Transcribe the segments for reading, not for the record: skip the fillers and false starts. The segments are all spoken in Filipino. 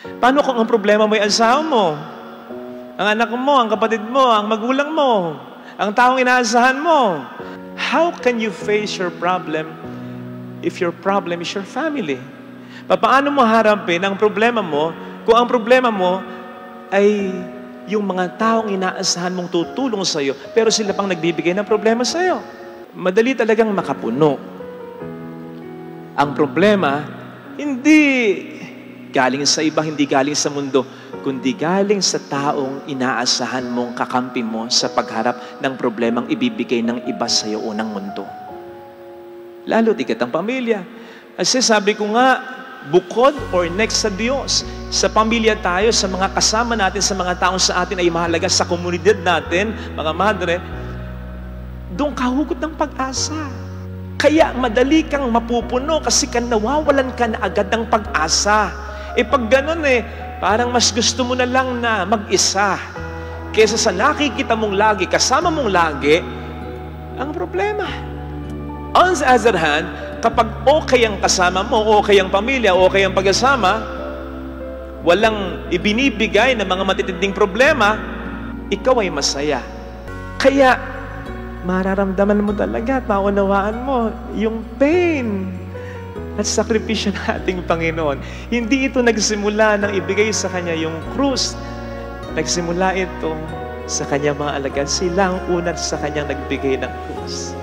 Paano kung ang problema mo ay asawa mo, ang anak mo, ang kapatid mo, ang magulang mo, ang taong inaasahan mo? How can you face your problem if your problem is your family? Paano mo harapin ang problema mo kung ang problema mo ay yung mga taong inaasahan mong tutulong sa'yo, pero sila pang nagbibigay ng problema sa'yo? Madali talagang makapuno. Ang problema, hindi galing sa iba, hindi galing sa mundo, kundi galing sa taong inaasahan mong kakampi mo sa pagharap ng problemang ibibigay ng iba sa'yo unang mundo. Lalo tigat ang pamilya. Kasi sabi ko nga, bukod or next sa Diyos, sa pamilya tayo, sa mga kasama natin, sa mga taong sa atin ay mahalaga, sa komunidad natin, mga madre, doon kahugot ng pag-asa. Kaya madali kang mapupuno kasi nawawalan ka na agad ng pag-asa. Pag ganun parang mas gusto mo na lang na mag-isa kesa sa nakikita mong lagi, kasama mong lagi, ang problema. On the other hand, kapag okay ang kasama mo, okay ang pamilya, okay ang pag-asama, walang ibinibigay na mga matitinding problema, ikaw ay masaya. Kaya, mararamdaman mo talaga, maunawaan mo yung pain at sakripisyo ng ating Panginoon. Hindi ito nagsimula nang ibigay sa Kanya yung krus. Nagsimula ito sa Kanya mga alagad. Sila ang una sa Kanyang nagbigay ng krus.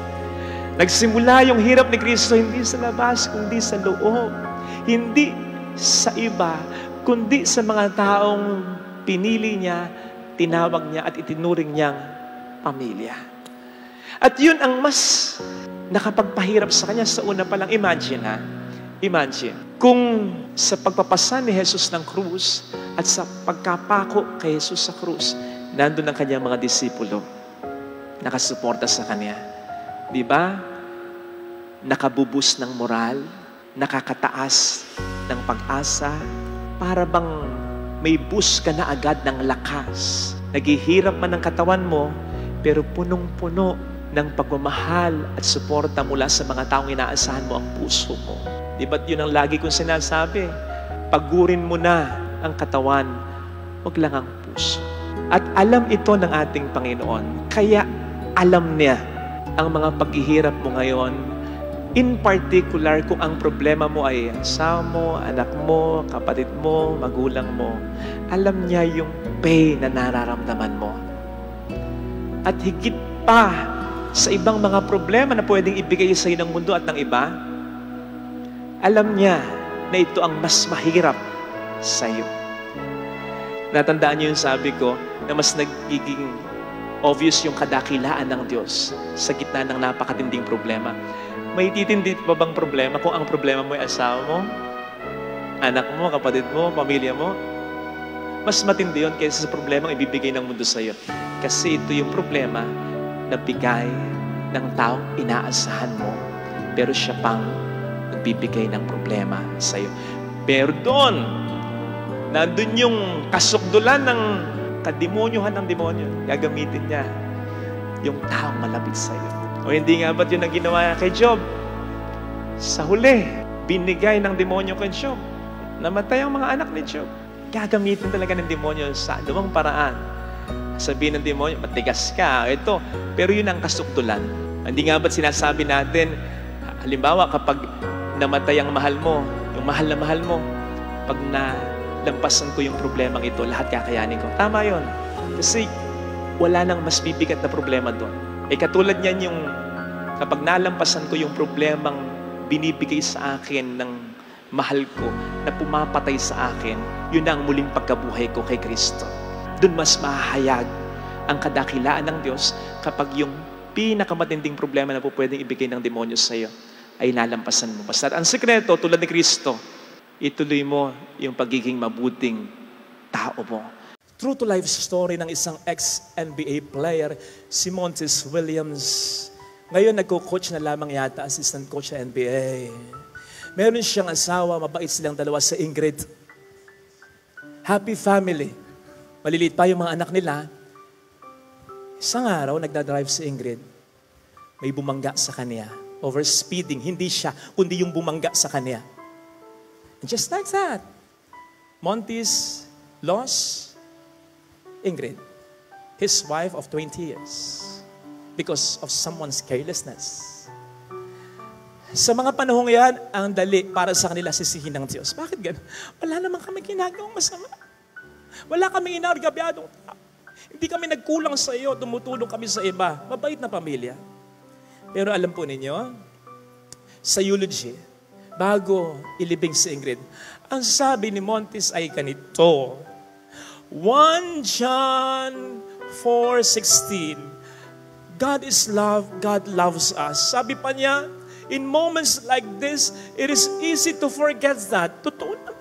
Nagsimula yung hirap ni Kristo hindi sa labas, kundi sa loob. Hindi sa iba, kundi sa mga taong pinili niya, tinawag niya at itinuring niyang pamilya. At yun ang mas nakapagpahirap sa kanya sa una pa lang. Imagine, kung sa pagpapasan ni Jesus ng krus at sa pagkapako kay Jesus sa krus, nandun ang kanyang mga disipulo, nakasuporta sa kanya. Di ba? Nakabubus ng moral, nakakataas ng pag-asa, para bang may boost ka na agad ng lakas. Naghihirap man ang katawan mo, pero punong-puno ng pagmamahal at suporta mula sa mga taong inaasahan mo ang puso mo. Di ba't yun ang lagi kong sinasabi? Pagurin mo na ang katawan, wag lang ang puso. At alam ito ng ating Panginoon, kaya alam niya ang mga paghihirap mo ngayon. In particular, kung ang problema mo ay asawa mo, anak mo, kapatid mo, magulang mo, alam niya yung pain na nararamdaman mo. At higit pa sa ibang mga problema na pwedeng ibigay sa iyo ng mundo at ng iba, alam niya na ito ang mas mahirap sa iyo. Natandaan niyo yung sabi ko na mas nagiging obvious yung kadakilaan ng Diyos sa gitna ng napakatinding problema. May titindi pa bang problema kung ang problema mo ay asawa mo, anak mo, kapatid mo, pamilya mo? Mas matindi yun kaysa sa problema ang ibibigay ng mundo sa iyo. Kasi ito yung problema na bigay ng taong inaasahan mo, pero siya pang nagbibigay ng problema sa iyo. Pero doon, nandun yung kasukdulan ng kademonyohan ng demonyo. Gagamitin niya yung taong malapit sa iyo. O hindi nga ba't yun ang ginawa kay Job? Sa huli, binigay ng demonyo kay Job. Namatay ang mga anak ni Job. Gagamitin talaga ng demonyo sa anumang paraan. Sabihin ng demonyo, matigas ka, ito. Pero yun ang kasukdulan. Hindi nga ba't sinasabi natin, halimbawa kapag namatay ang mahal mo, yung mahal na mahal mo, pag nalampasan ko yung problemang ito, lahat kakayanin ko. Tama yun. Kasi wala nang mas bibigat na problema doon. Katulad niyan yung kapag nalampasan ko yung problemang binibigay sa akin ng mahal ko na pumapatay sa akin, yun ang muling pagkabuhay ko kay Kristo. Doon mas mahahayag ang kadakilaan ng Diyos kapag yung pinakamatinding problema na po pwedeng ibigay ng demonyo sa iyo ay nalampasan mo. Basta ang sekreto, tulad ni Kristo, ituloy mo yung pagiging mabuting tao mo. True to life story ng isang ex-NBA player, si Montes Williams. Ngayon, nagko-coach na lamang yata, assistant coach sa NBA. Meron siyang asawa, mabait silang dalawa sa Ingrid. Happy family. Maliliit pa yung mga anak nila. Isang araw, nagdadrive si Ingrid. May bumangga sa kanya. Overspeeding. Hindi siya, kundi yung bumangga sa kanya. And just like that, Monty's lost Ingrid, his wife of 20 years, because of someone's carelessness. Sa mga panahong yan, ang dali para sa kanila sisihin ng Diyos. Bakit ganun? Wala naman kami ginagawang masama. Wala kami inargabyadong tao. Hindi kami nagkulang sa iyo, tumutulong kami sa iba. Mabait na pamilya. Pero alam po ninyo, sa eulogy, bago ilibing si Ingrid, ang sabi ni Montes ay ganito, 1 John 4:16, God is love, God loves us. Sabi pa niya, in moments like this, it is easy to forget that. Totoo na.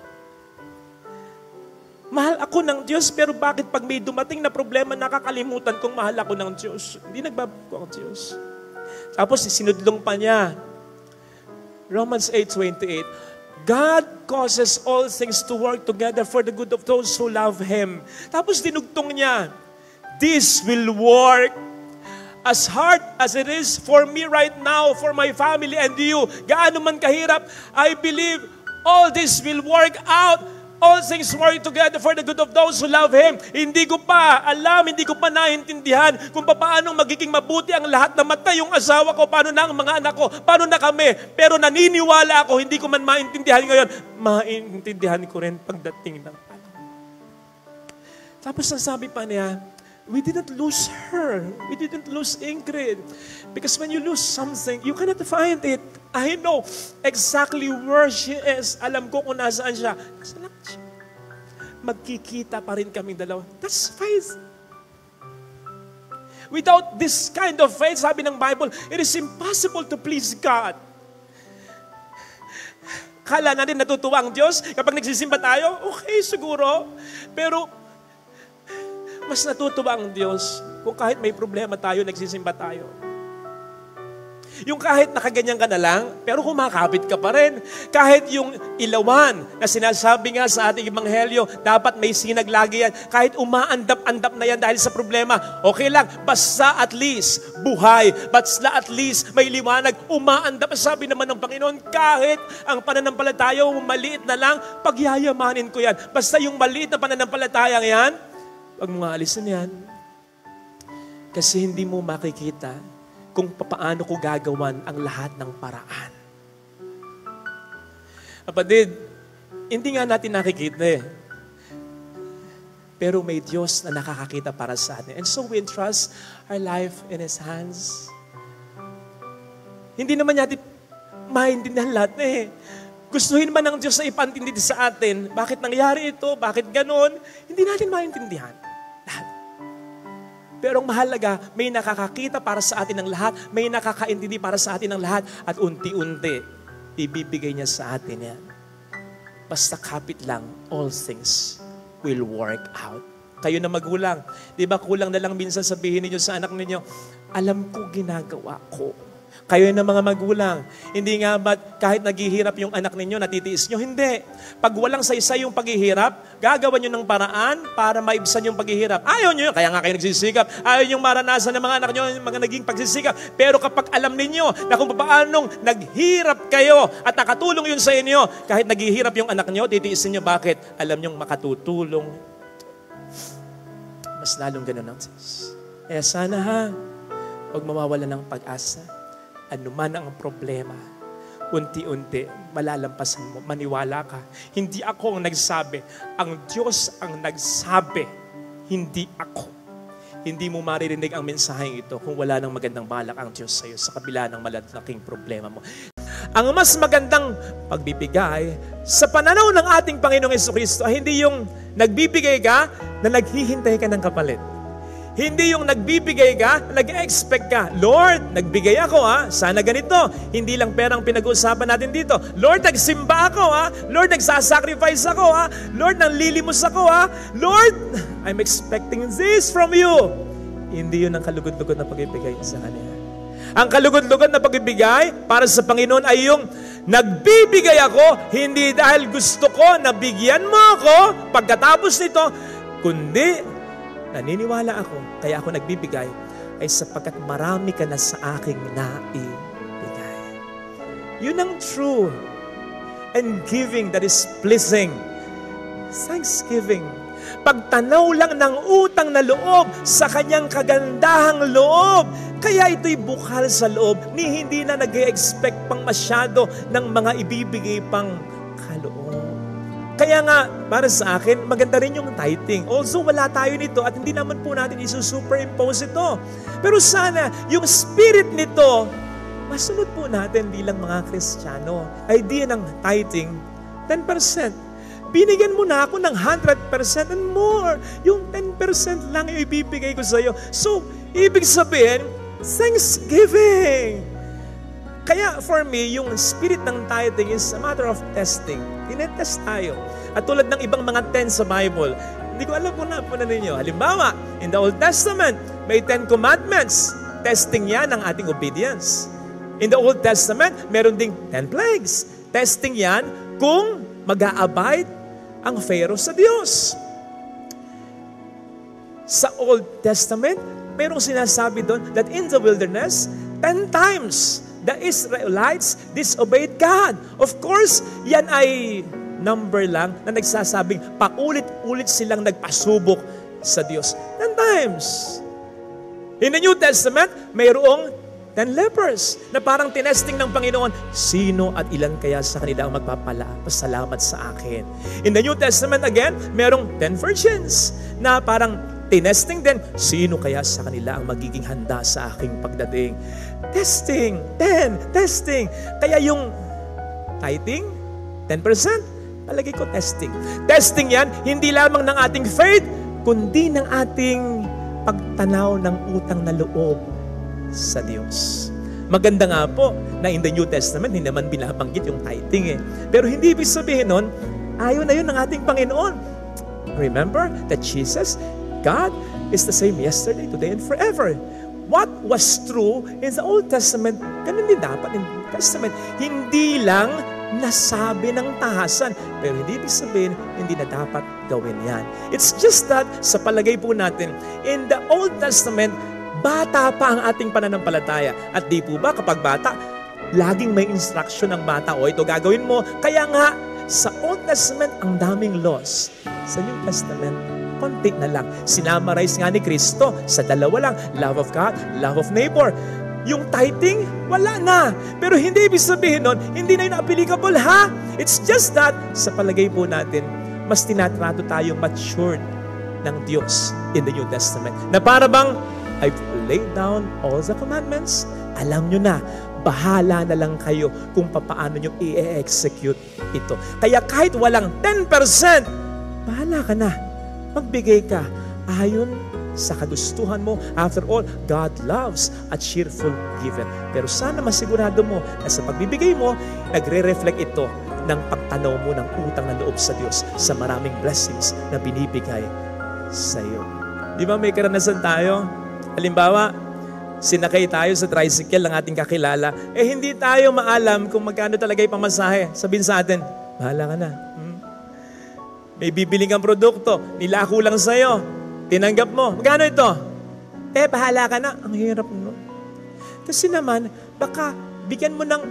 Mahal ako ng Diyos, pero bakit pag may dumating na problema, nakakalimutan kong mahal ako ng Diyos? Hindi nagbabago ang Diyos. Tapos sinudlong pa niya, Romans 8:28, God causes all things to work together for the good of those who love Him. Tapos dinugtong niya, this will work as hard as it is for me right now, for my family and you. Gaano man kahirap, I believe all this will work out. All things work together for the good of those who love Him. Hindi ko pa alam, hindi ko pa naintindihan kung paano magiging mabuti ang lahat. Namatay yung asawa ko, paano na ang mga anak ko, paano na kami. Pero naniniwala ako, hindi ko man maintindihan ngayon. Maintindihan ko rin pagdating ng panahon. Tapos ang sabi pa niya, we didn't lose her. We didn't lose Ingrid. Because when you lose something, you cannot find it. I know exactly where she is. Alam ko kung nasaan siya. Kasalanan siya. Magkikita pa rin kaming dalawa. That's faith. Without this kind of faith, sabi ng Bible, it is impossible to please God. Kala natin natutuwa ang Diyos kapag nagsisimba tayo? Okay, siguro. Pero mas natutuwa ang Diyos kung kahit may problema tayo, nagsisimba tayo. Yung kahit nakaganyan ka na lang, pero kumakapit ka pa rin. Kahit yung ilawan na sinasabi nga sa ating ebanghelyo, dapat may sinag lagi yan. Kahit umaandap-andap na yan dahil sa problema, okay lang. Basta at least buhay. Basta at least may liwanag. Umaandap. Sabi naman ng Panginoon, kahit ang pananampalataya maliit na lang, pagyayamanin ko yan. Basta yung maliit na pananampalataya yan, huwag mo nga alisin yan. Kasi hindi mo makikita kung paano ko gagawan ang lahat ng paraan. Kapatid, hindi nga natin nakikita eh. Pero may Diyos na nakakakita para sa atin. And so we entrust our life in His hands. Hindi naman natin maintindihan lahat eh. Gustuhin man ng Diyos na ipantindi sa atin, bakit nangyari ito, bakit ganon, hindi natin maintindihan. Lahat. Pero ang mahalaga, may nakakakita para sa atin ng lahat, may nakakaintindi para sa atin ng lahat, at unti-unti, ibibigay niya sa atin yan. Basta kapit lang, all things will work out. Kayo na magulang, di ba kulang na lang minsan sabihin niyo sa anak ninyo, alam ko ginagawa ko. Kayo na mga magulang, hindi nga ba kahit naghihirap yung anak ninyo, natitiis nyo? Hindi. Pag walang saysay yung paghihirap, gagawa nyo ng paraan para maibsan yung paghihirap. Ayaw nyo yun, kaya nga kayo nagsisikap. Ayaw yung maranasan ng mga anak nyo, yung mga naging pagsisikap. Pero kapag alam ninyo na kung paanong naghirap kayo at nakatulong yun sa inyo, kahit naghihirap yung anak nyo, titiisin nyo bakit? Alam nyong makatutulong. Mas lalong ganun ang Diyos. Kaya sana ha, huwag mawawala ng pag-asa. Ano man ang problema, unti-unti, malalampasan mo. Maniwala ka. Hindi ako ang nagsabi. Ang Diyos ang nagsabi. Hindi ako. Hindi mo maririnig ang mensaheng ito kung wala nang magandang balak ang Diyos sa iyo sa kabila ng malalaking problema mo. Ang mas magandang pagbibigay sa pananaw ng ating Panginoong Jesucristo ay hindi yung nagbibigay ka na naghihintay ka ng kapalit. Hindi yung nagbibigay ka, nag-expect ka. Lord, nagbigay ako sana ganito. Hindi lang perang pinag-uusapan natin dito. Lord, nagsimba ako Lord, nagsasacrifice ako Lord, nanlilimos ako Lord, I'm expecting this from you. Hindi yun ang kalugod-lugod na pag-ibigay sa Kanya. Ang kalugod-lugod na pag-ibigay para sa Panginoon ay yung nagbibigay ako, hindi dahil gusto ko na bigyan mo ako pagkatapos nito, kundi naniniwala ako, kaya ako nagbibigay, ay sapagkat marami ka na sa aking naibigay. Yun ang true and giving that is pleasing Thanksgiving. Pagtanaw lang ng utang na loob sa kanyang kagandahang loob. Kaya ito'y bukal sa loob ni hindi na nag-e-expect pang masyado ng mga ibibigay pang kaloob. Kaya nga, para sa akin, maganda rin yung tithing. Also, wala tayo nito at hindi naman po natin isusuperimpose ito. Pero sana, yung spirit nito, masunod po natin bilang mga Kristiyano. Idea ng tithing, 10%. Binigyan mo na ako ng 100% and more. Yung 10% lang yung ibibigay ko sa iyo. So, ibig sabihin, thanksgiving. Kaya for me, yung spirit ng tithing is a matter of testing. Tinetest tayo. At tulad ng ibang mga 10 sa Bible, hindi ko alam kung na ninyo. Halimbawa, in the Old Testament, may 10 commandments. Testing yan ng ating obedience. In the Old Testament, meron ding 10 plagues. Testing yan kung mag-a-abide ang Pharaoh sa Diyos. Sa Old Testament, mayroong sinasabi doon that in the wilderness, 10 times the Israelites disobeyed God. Of course, yan ay number lang na nagsasabing paulit-ulit silang nagpasubok sa Diyos. 10 times. In the New Testament, mayroong 10 lepers na parang tinesting ng Panginoon, sino at ilan kaya sa kanila ang magpapasalamat sa akin? In the New Testament again, merong 10 virgins na parang tinesting din, sino kaya sa kanila ang magiging handa sa aking pagdating? Testing, 10, testing. Kaya yung tithing, 10%, palagi ko testing. Testing yan, hindi lamang ng ating faith, kundi ng ating pagtanaw ng utang na loob sa Diyos. Maganda nga po na in the New Testament, hindi naman binabanggit yung tithing eh. Pero hindi ibig sabihin nun, ayaw na yun ng ating Panginoon. Remember that Jesus, God, is the same yesterday, today, and forever. What was true in the Old Testament, ganun din dapat in the New Testament. Hindi lang nasabi ng tahasan, pero hindi ibig sabihin, hindi na dapat gawin yan. It's just that, sa palagay po natin, in the Old Testament, bata pa ang ating pananampalataya. At di po ba kapag bata, laging may instruction ng bata, o ito gagawin mo. Kaya nga, sa Old Testament, ang daming laws. Sa New Testament, konti na lang. Sinamarize nga ni Kristo sa 2 lang. Love of God, love of neighbor. Yung tithing, wala na. Pero hindi ibig sabihin nun, hindi na yun applicable, ha? It's just that, sa palagay po natin, mas tinatrato tayong matured ng Diyos in the New Testament. Na para bang, I've laid down all the commandments. Alam nyo na, bahala na lang kayo kung paano nyo i-execute ito. Kaya kahit walang 10%, bahala ka na. Magbigay ka ayon sa kagustuhan mo. After all, God loves a cheerful giver. Pero sana masigurado mo na sa pagbibigay mo, nagre-reflect ito ng pagtanaw mo ng utang na loob sa Diyos sa maraming blessings na binibigay sa iyo. Di ba may karanasan tayo? Halimbawa, sinakay tayo sa tricycle ng ating kakilala, hindi tayo maalam kung magkano talaga yung pamasahe. Sabihin sa atin, bahala ka na. May bibiling kang produkto, nilako lang sa'yo, tinanggap mo. Magkano ito? Bahala ka na. Ang hirap nun. Kasi naman, baka bigyan mo ng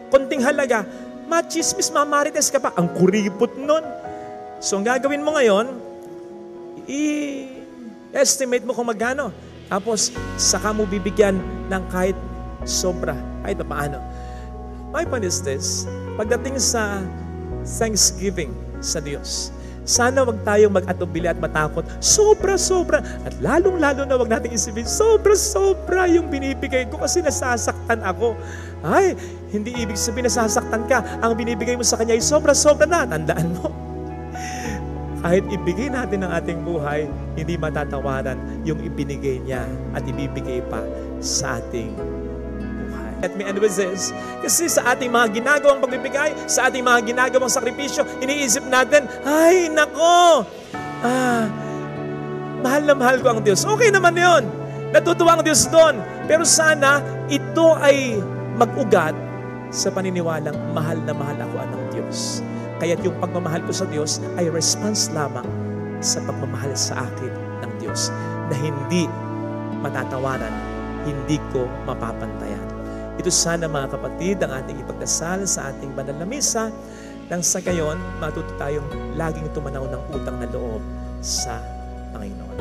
konting halaga, machismis, mamarites ka pa. Ang kuripot nun. So, ang gagawin mo ngayon, i-estimate mo kung magkano. Tapos, saka mo bibigyan ng kahit sobra, kahit na paano. My point is this, pagdating sa Thanksgiving sa Diyos, sana wag tayong mag-atubili at matakot, sobra-sobra, at lalong-lalo na wag natin isipin, sobra-sobra yung binibigay ko kasi nasasaktan ako. Ay, hindi ibig sabihin nasasaktan ka, ang binibigay mo sa Kanya ay sobra-sobra na, tandaan mo. Kahit ibigay natin ang ating buhay, hindi matatawaran yung ibinigay niya at ibibigay pa sa ating buhay. Let me end with this. Kasi sa ating mga ginagawang pagbibigay, sa ating mga ginagawang sakripisyo, iniisip natin, ay, nako, mahal na mahal ko ang Diyos. Okay naman yun. Natutuwa ang Diyos doon. Pero sana, ito ay mag-ugat sa paniniwalang mahal na mahal ako ng Diyos. Kaya't yung pagmamahal ko sa Diyos ay response lamang sa pagmamahal sa akin ng Diyos na hindi matatawaran, hindi ko mapapantayan. Ito sana mga kapatid ang ating ipagdasal sa ating banal na misa Nang sa gayon, matuto tayong laging tumanaw ng utang na loob sa Panginoon.